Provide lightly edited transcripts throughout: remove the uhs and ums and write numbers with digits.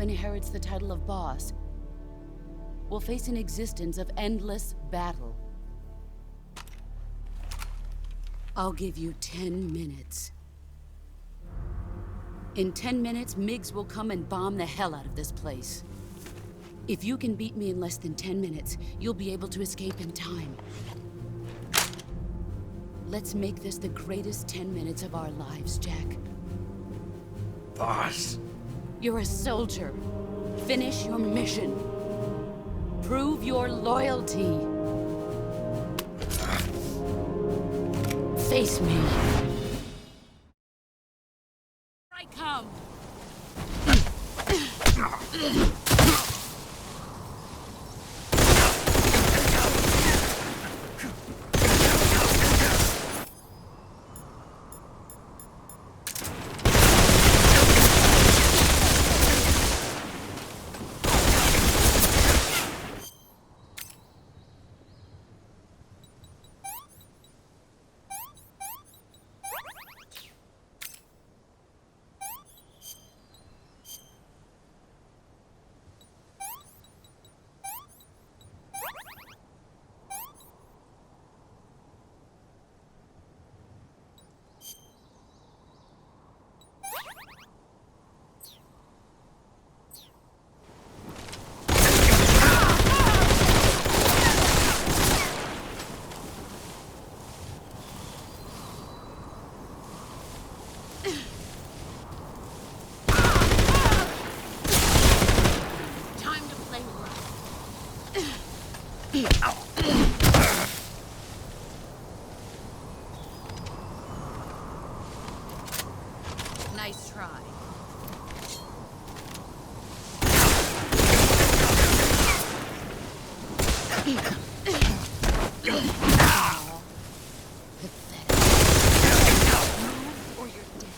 inherits the title of boss will face an existence of endless battle. I'll give you 10 minutes. In 10 minutes, Miggs will come and bomb the hell out of this place. If you can beat me in less than 10 minutes, you'll be able to escape in time. Let's make this the greatest 10 minutes of our lives, Jack. Boss. You're a soldier. Finish your mission. Prove your loyalty. Face me. I come. Nice try. Or you're dead.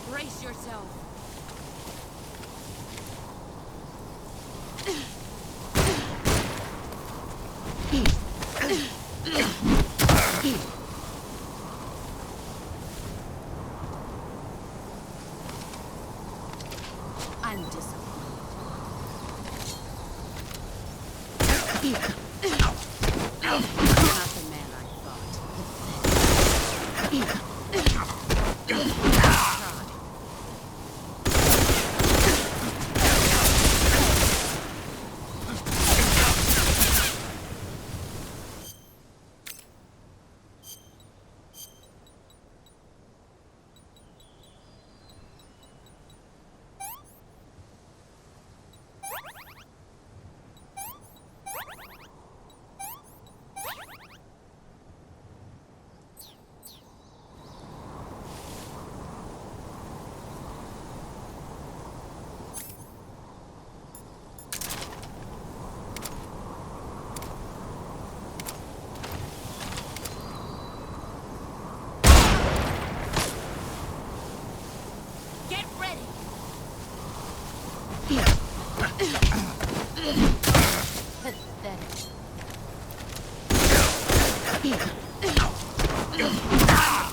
Brace yourself. I'm disappointed. Not the man I thought.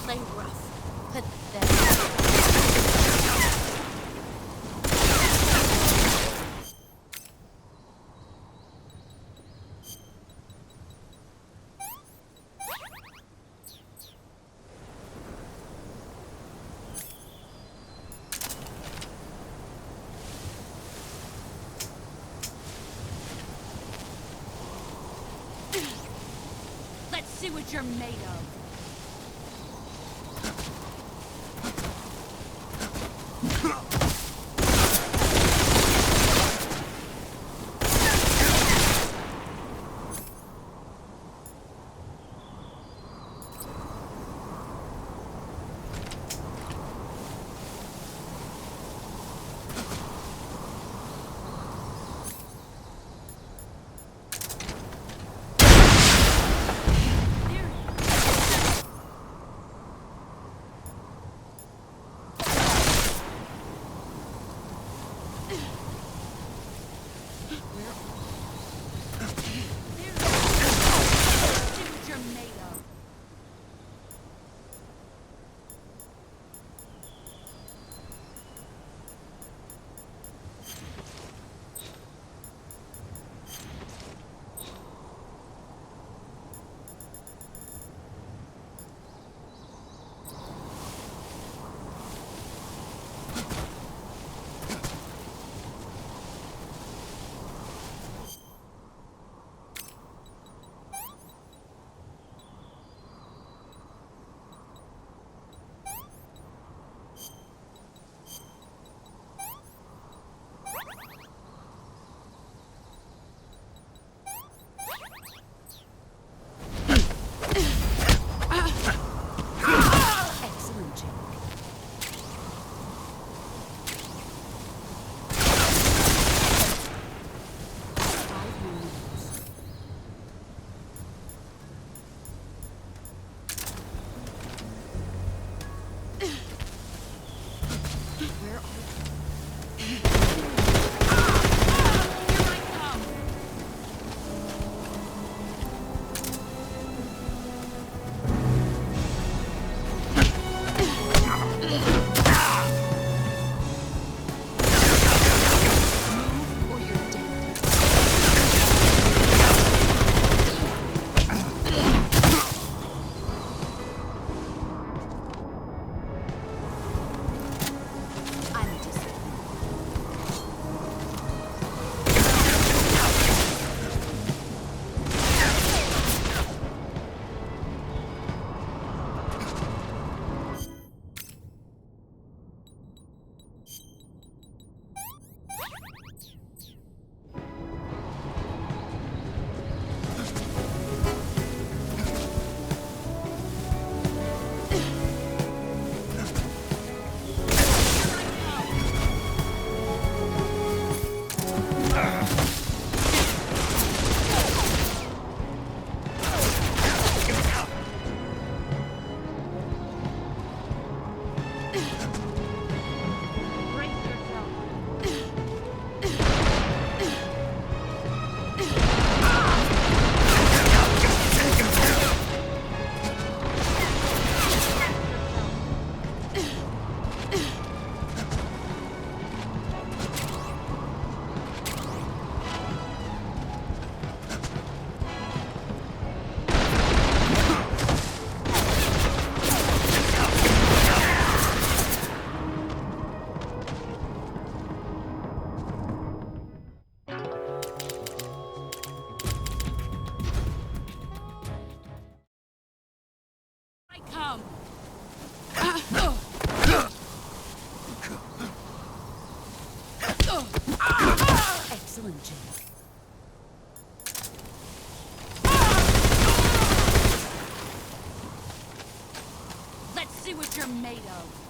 Play rough. Pathetic. what you're made of. Excellent, Jake. Let's see what you're made of.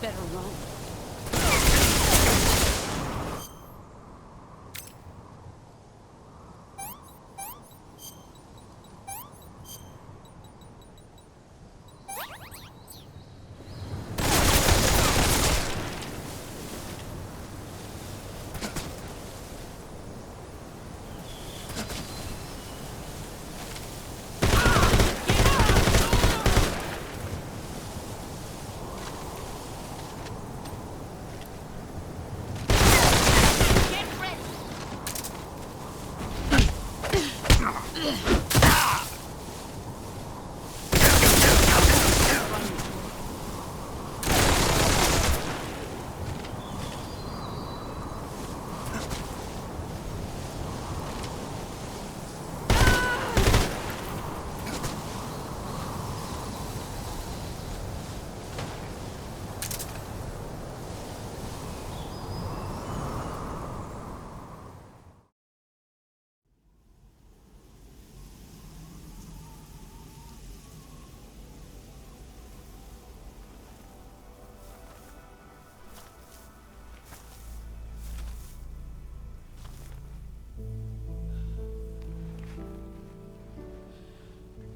better run.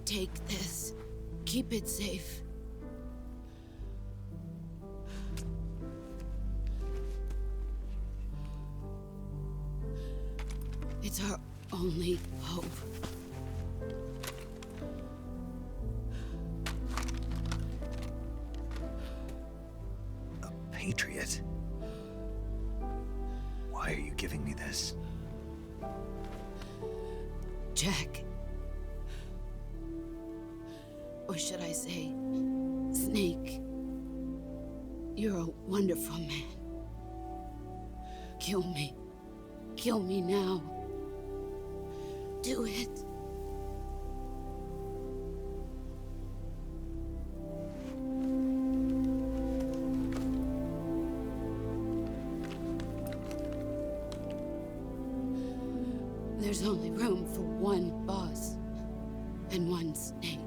Take this. Keep it safe. It's our only hope. A patriot? Why are you giving me this? Jack. Or should I say, Snake? You're a wonderful man. Kill me. Kill me now. Do it. There's only room for one boss and one Snake.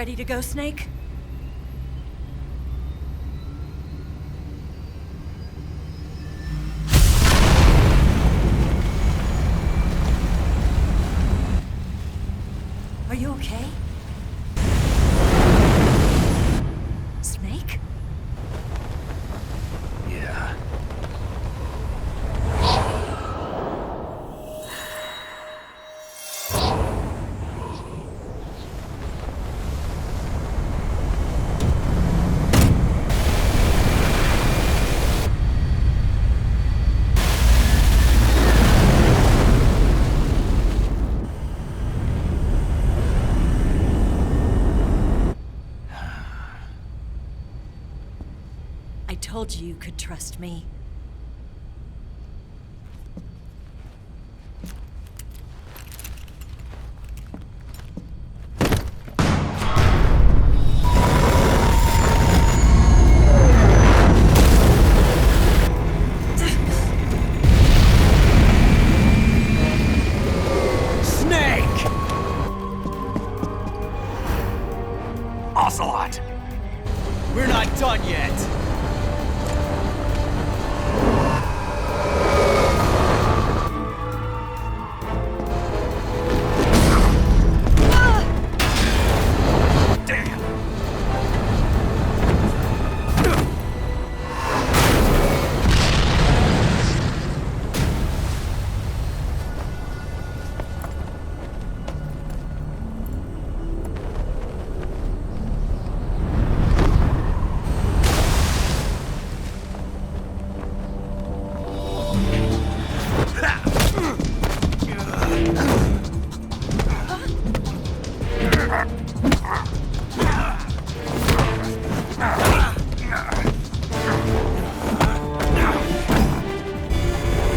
Ready to go, Snake? Are you okay? Snake? Yeah. I told you you could trust me. Snake! Ocelot! We're not done yet! Damn!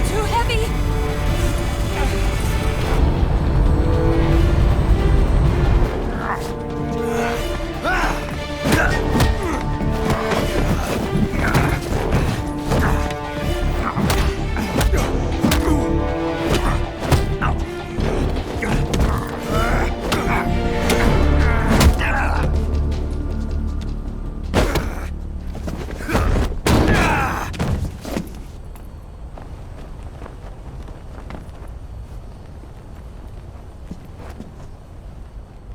Too heavy!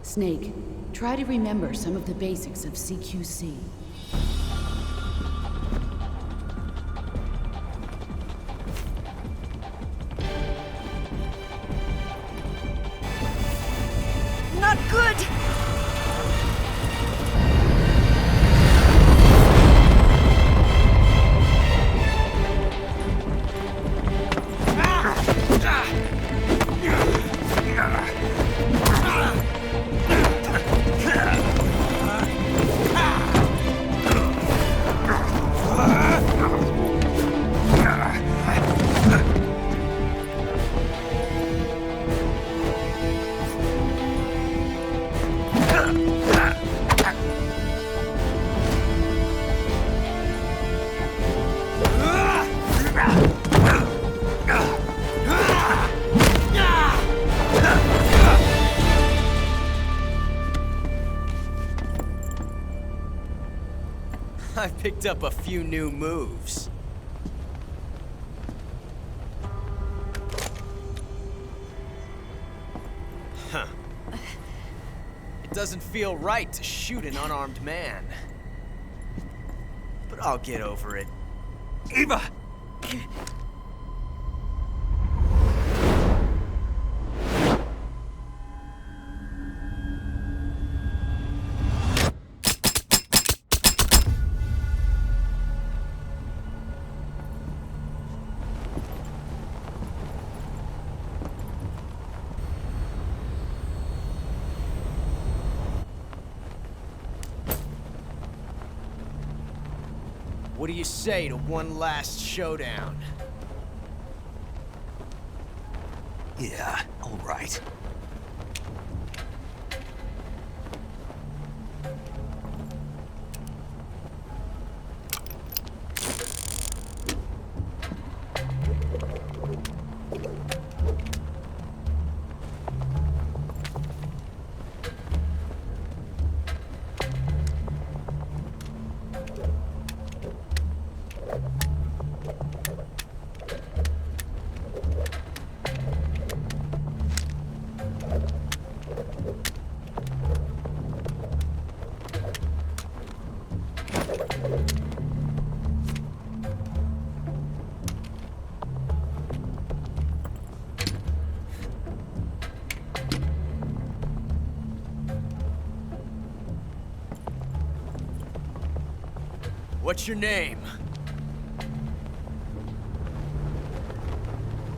Snake, try to remember some of the basics of CQC. Not good! I've picked up a few new moves. Huh. It doesn't feel right to shoot an unarmed man. But I'll get over it. Eva! What do you say to one last showdown? Yeah, all right. What's your name?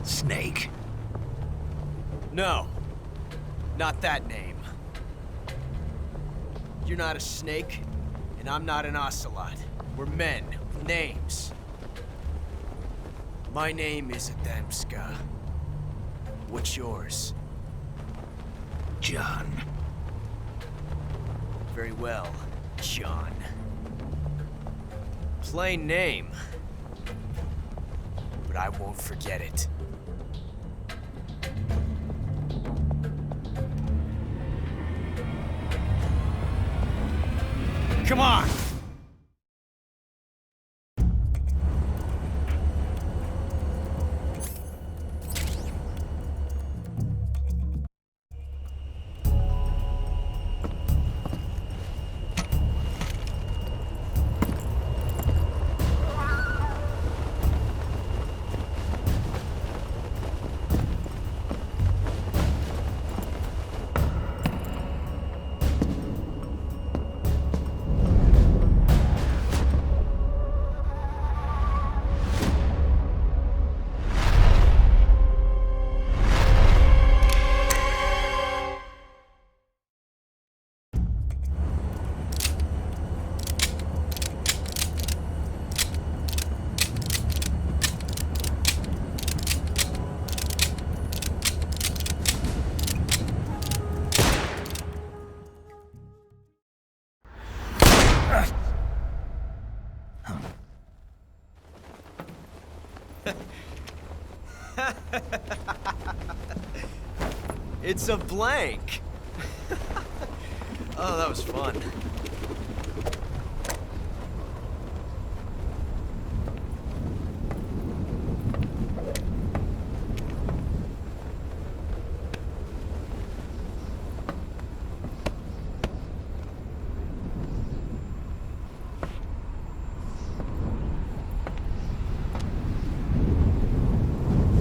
Snake. No. Not that name. You're not a snake, and I'm not an ocelot. We're men with names. My name is Adamska. What's yours? John. Very well, John. Plain name. But I won't forget it. Come on! It's a blank. Oh, that was fun.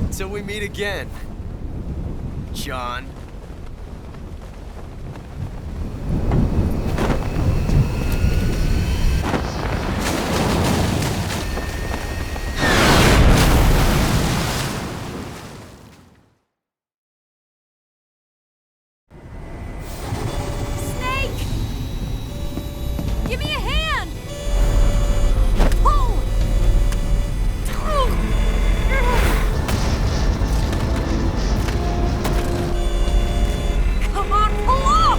Until we meet again, John. Snake! Give me a hand! Pull! Come on, pull up!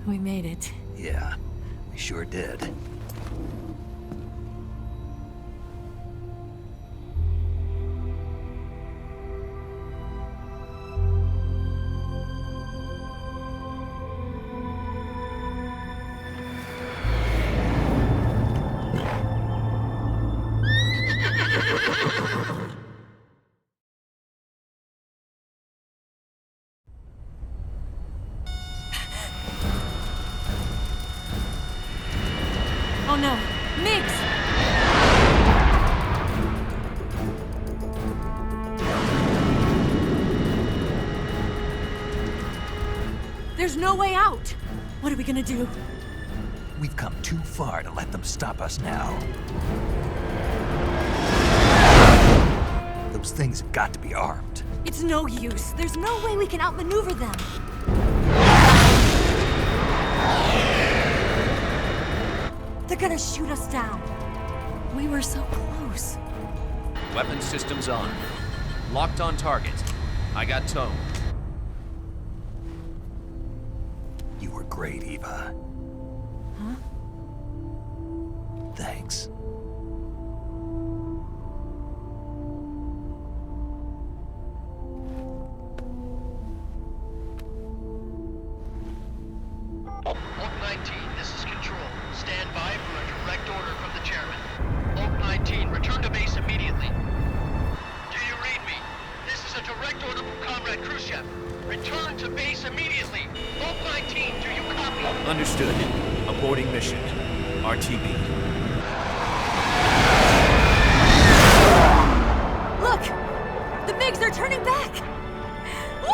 We made it. Yeah, we sure did. Oh no, Migs! There's no way out! What are we gonna do? We've come too far to let them stop us now. Those things have got to be armed. It's no use. There's no way we can outmaneuver them. They're gonna shoot us down. We were so close. Weapon systems on. Locked on target. I got tone. You were great, Eva. Huh? Thanks. Oak 19, this is Control. Stand by for a direct order from the chairman. Oak 19, return to base immediately. Do you read me? This is a direct order from Comrade Khrushchev. Return to base immediately. Oak 19, do you copy? Understood. Aborting mission. RTB. Look! The MiGs are turning back! Woo!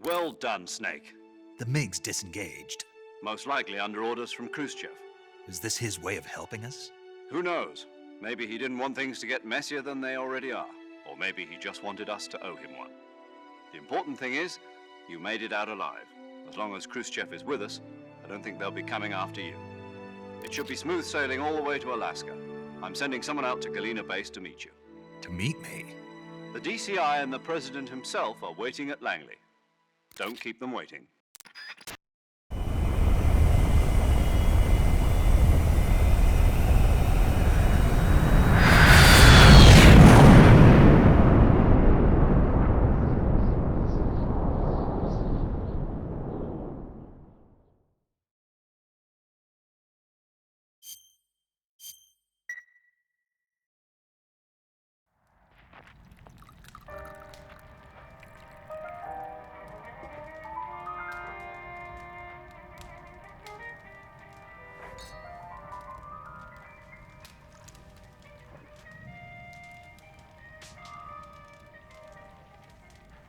Well done, Snake. The MiG's disengaged. Most likely under orders from Khrushchev. Is this his way of helping us? Who knows? Maybe he didn't want things to get messier than they already are. Or maybe he just wanted us to owe him one. The important thing is, you made it out alive. As long as Khrushchev is with us, I don't think they'll be coming after you. It should be smooth sailing all the way to Alaska. I'm sending someone out to Galena Base to meet you. To meet me? The DCI and the President himself are waiting at Langley. Don't keep them waiting.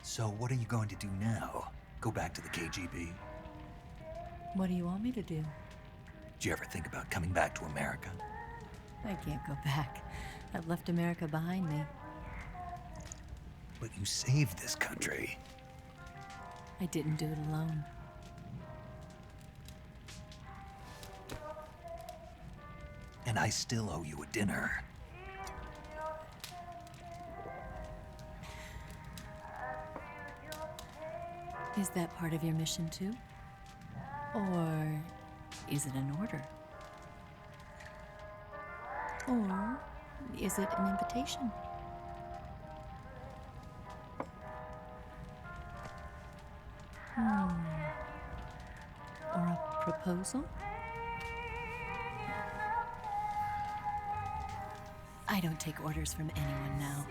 So what are you going to do now? Go back to the KGB? What do you want me to do? Did you ever think about coming back to America? I can't go back. I've left America behind me. But you saved this country. I didn't do it alone. And I still owe you a dinner. Is that part of your mission too? Or is it an order? Or is it an invitation? Or a proposal? I don't take orders from anyone now.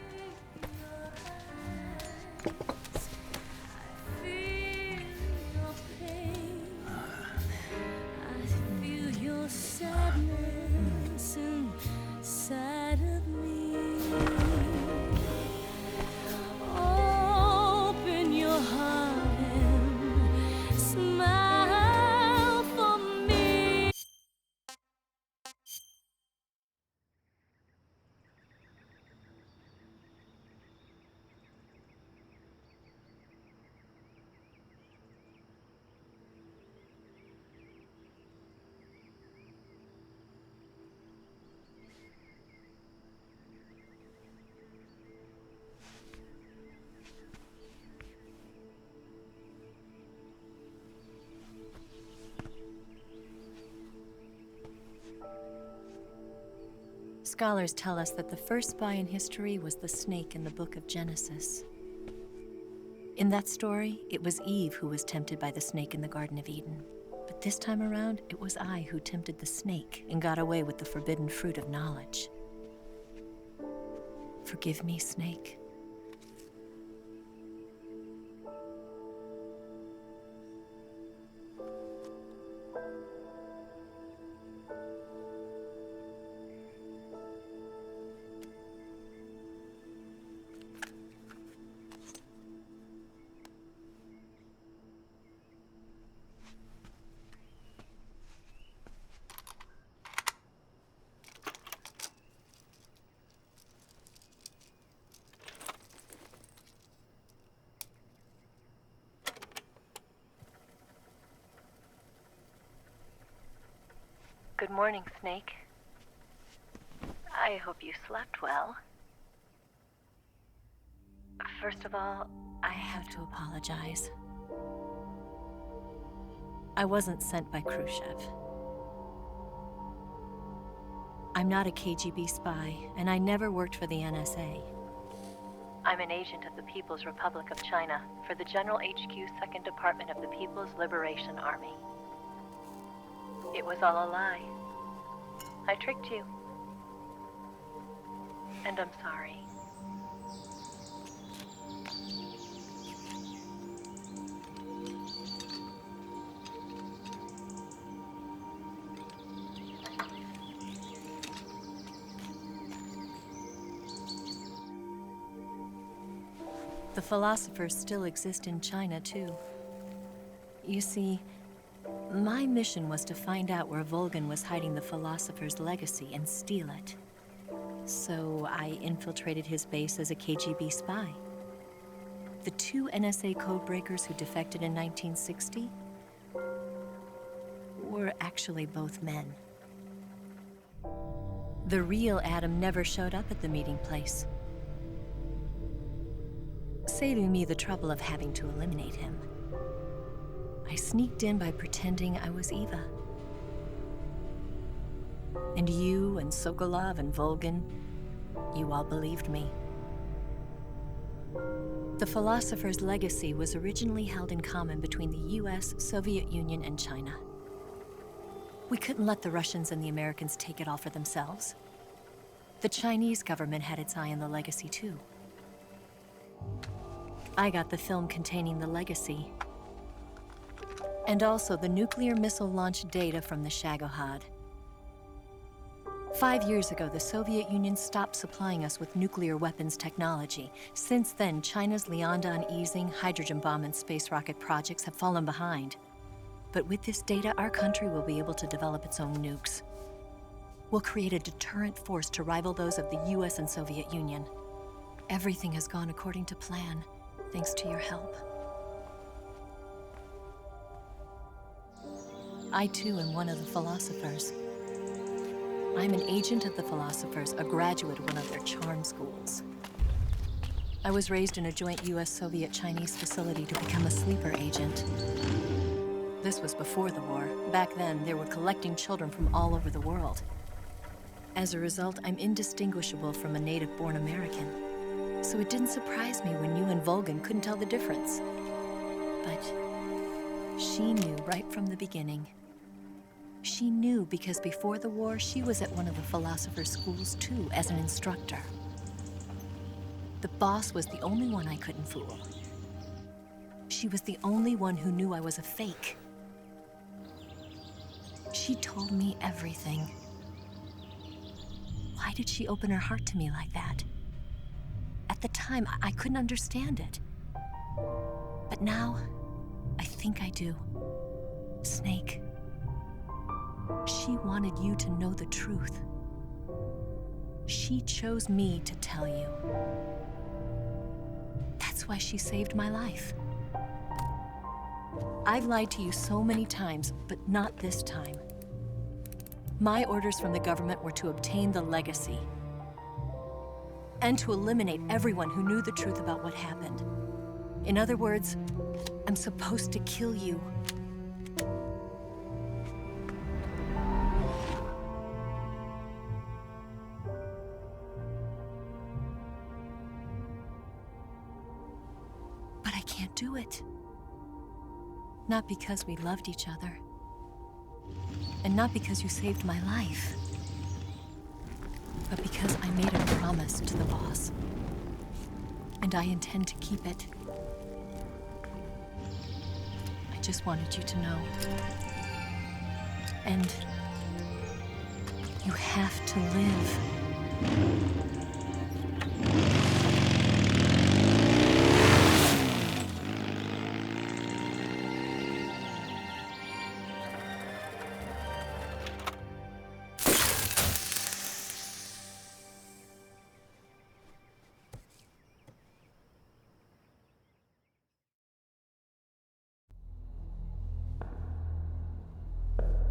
Scholars tell us that the first spy in history was the snake in the book of Genesis. In that story, it was Eve who was tempted by the snake in the Garden of Eden. But this time around, it was I who tempted the snake and got away with the forbidden fruit of knowledge. Forgive me, snake. Good morning, Snake. I hope you slept well. First of all, I have to apologize. I wasn't sent by Khrushchev. I'm not a KGB spy, and I never worked for the NSA. I'm an agent of the People's Republic of China for the General HQ 2nd Department of the People's Liberation Army. It was all a lie. I tricked you. And I'm sorry. The philosophers still exist in China, too. You see, my mission was to find out where Volgin was hiding the philosopher's legacy and steal it. So I infiltrated his base as a KGB spy. The 2 NSA codebreakers who defected in 1960 were actually both men. The real Adam never showed up at the meeting place, saving me the trouble of having to eliminate him. I sneaked in by pretending I was Eva. And you and Sokolov and Volgin, you all believed me. The philosopher's legacy was originally held in common between the US, Soviet Union, and China. We couldn't let the Russians and the Americans take it all for themselves. The Chinese government had its eye on the legacy, too. I got the film containing the legacy, and also the nuclear missile launch data from the Shagohod. 5 years ago, the Soviet Union stopped supplying us with nuclear weapons technology. Since then, China's Liaodong easing, hydrogen bomb, and space rocket projects have fallen behind. But with this data, our country will be able to develop its own nukes. We'll create a deterrent force to rival those of the US and Soviet Union. Everything has gone according to plan, thanks to your help. I, too, am one of the philosophers. I'm an agent of the philosophers, a graduate of one of their charm schools. I was raised in a joint US-Soviet-Chinese facility to become a sleeper agent. This was before the war. Back then, they were collecting children from all over the world. As a result, I'm indistinguishable from a native-born American. So it didn't surprise me when you and Volgin couldn't tell the difference. But she knew right from the beginning. She knew because before the war, she was at one of the philosopher's schools too, as an instructor. The boss was the only one I couldn't fool. She was the only one who knew I was a fake. She told me everything. Why did she open her heart to me like that? At the time, I couldn't understand it. But now, I think I do. Snake. She wanted you to know the truth. She chose me to tell you. That's why she saved my life. I've lied to you so many times, but not this time. My orders from the government were to obtain the legacy and to eliminate everyone who knew the truth about what happened. In other words, I'm supposed to kill you. But I can't do it. Not because we loved each other. And not because you saved my life. But because I made a promise to the boss. And I intend to keep it. I just wanted you to know. And you have to live.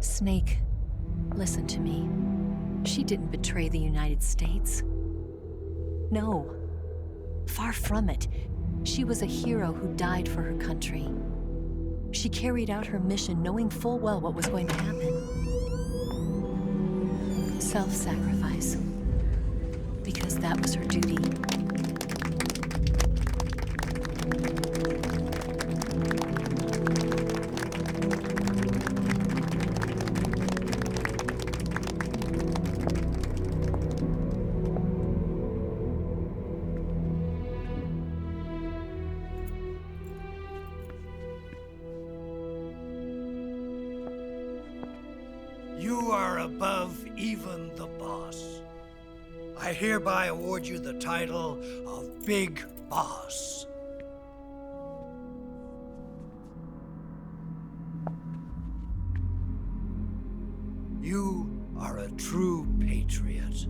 Snake, Listen to me. She didn't betray the United States. No. Far from it. She was a hero who died for her country. She carried out her mission knowing full well what was going to happen. Self-sacrifice. Because that was her duty. You are above even the boss. I hereby award you the title of Big Boss. You are a true patriot.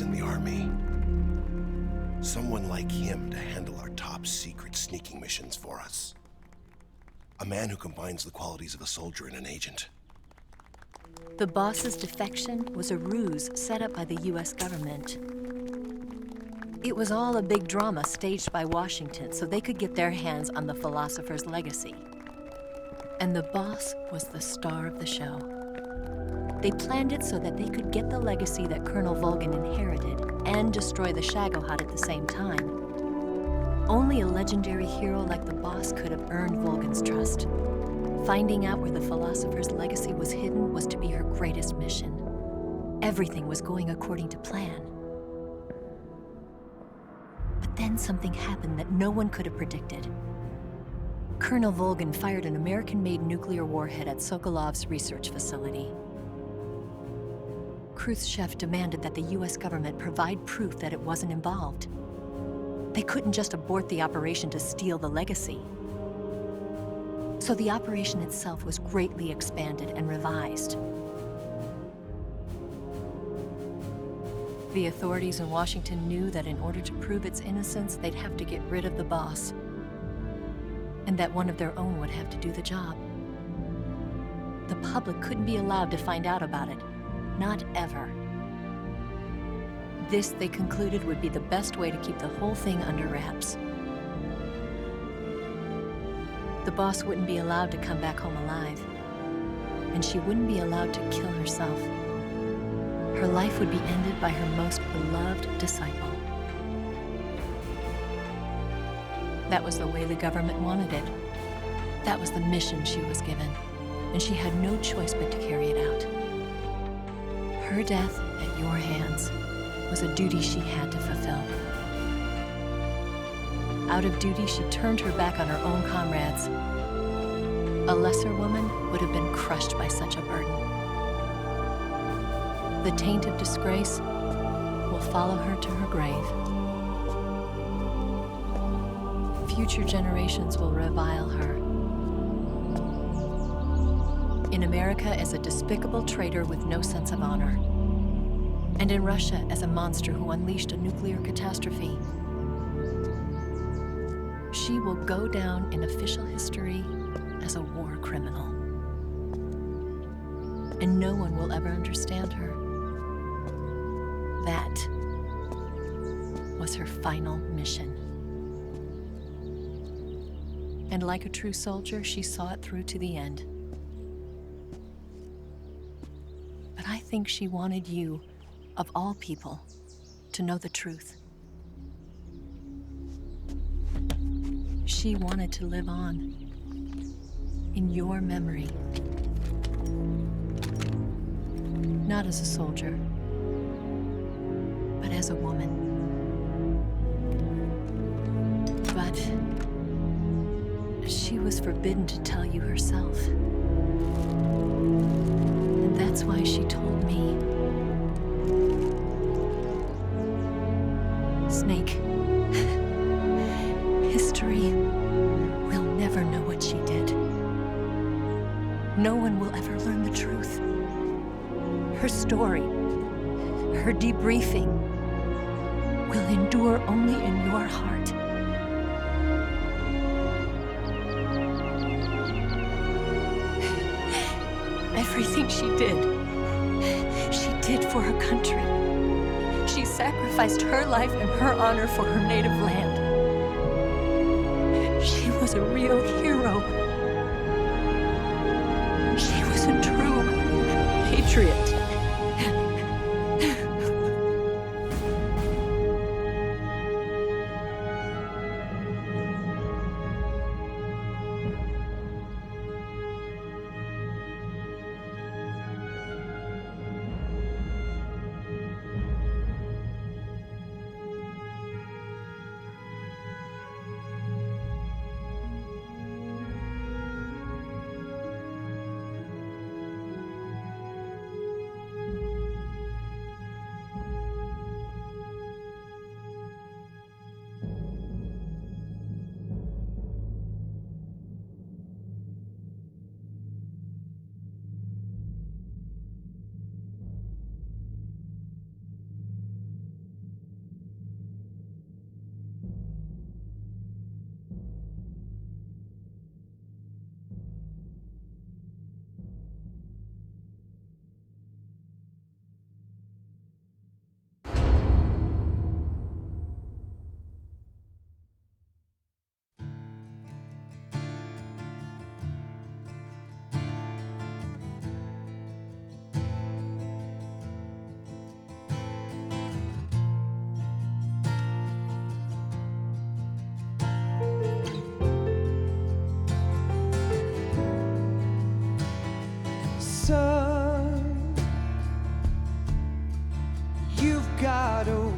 In the army. Someone like him to handle our top secret sneaking missions for us. A man who combines the qualities of a soldier and an agent. The boss's defection was a ruse set up by the US government. It was all a big drama staged by Washington so they could get their hands on the philosopher's legacy. And the boss was the star of the show. They planned it so that they could get the legacy that Colonel Volgin inherited and destroy the Shagohod at the same time. Only a legendary hero like the boss could have earned Volgin's trust. Finding out where the philosopher's legacy was hidden was to be her greatest mission. Everything was going according to plan. But then something happened that no one could have predicted. Colonel Volgin fired an American-made nuclear warhead at Sokolov's research facility. Khrushchev demanded that the US government provide proof that it wasn't involved. They couldn't just abort the operation to steal the legacy. So the operation itself was greatly expanded and revised. The authorities in Washington knew that in order to prove its innocence, they'd have to get rid of the boss, and that one of their own would have to do the job. The public couldn't be allowed to find out about it. Not ever. This, they concluded, would be the best way to keep the whole thing under wraps. The boss wouldn't be allowed to come back home alive, and she wouldn't be allowed to kill herself. Her life would be ended by her most beloved disciple. That was the way the government wanted it. That was the mission she was given, and she had no choice but to carry it out. Her death at your hands was a duty she had to fulfill. Out of duty, she turned her back on her own comrades. A lesser woman would have been crushed by such a burden. The taint of disgrace will follow her to her grave. Future generations will revile her. In America as a despicable traitor with no sense of honor. And in Russia as a monster who unleashed a nuclear catastrophe. She will go down in official history as a war criminal. And no one will ever understand her. That was her final mission. And like a true soldier, she saw it through to the end. But I think she wanted you of all people, to know the truth. She wanted to live on, in your memory. Not as a soldier, but as a woman. But she was forbidden to tell you herself. And that's why she told me. Snake, history will never know what she did. No one will ever learn the truth. Her story, her debriefing, will endure only in your heart. Everything she did for her country. She sacrificed her life and her honor for her native land. She was a real hero. She was a true patriot. Son, you've got to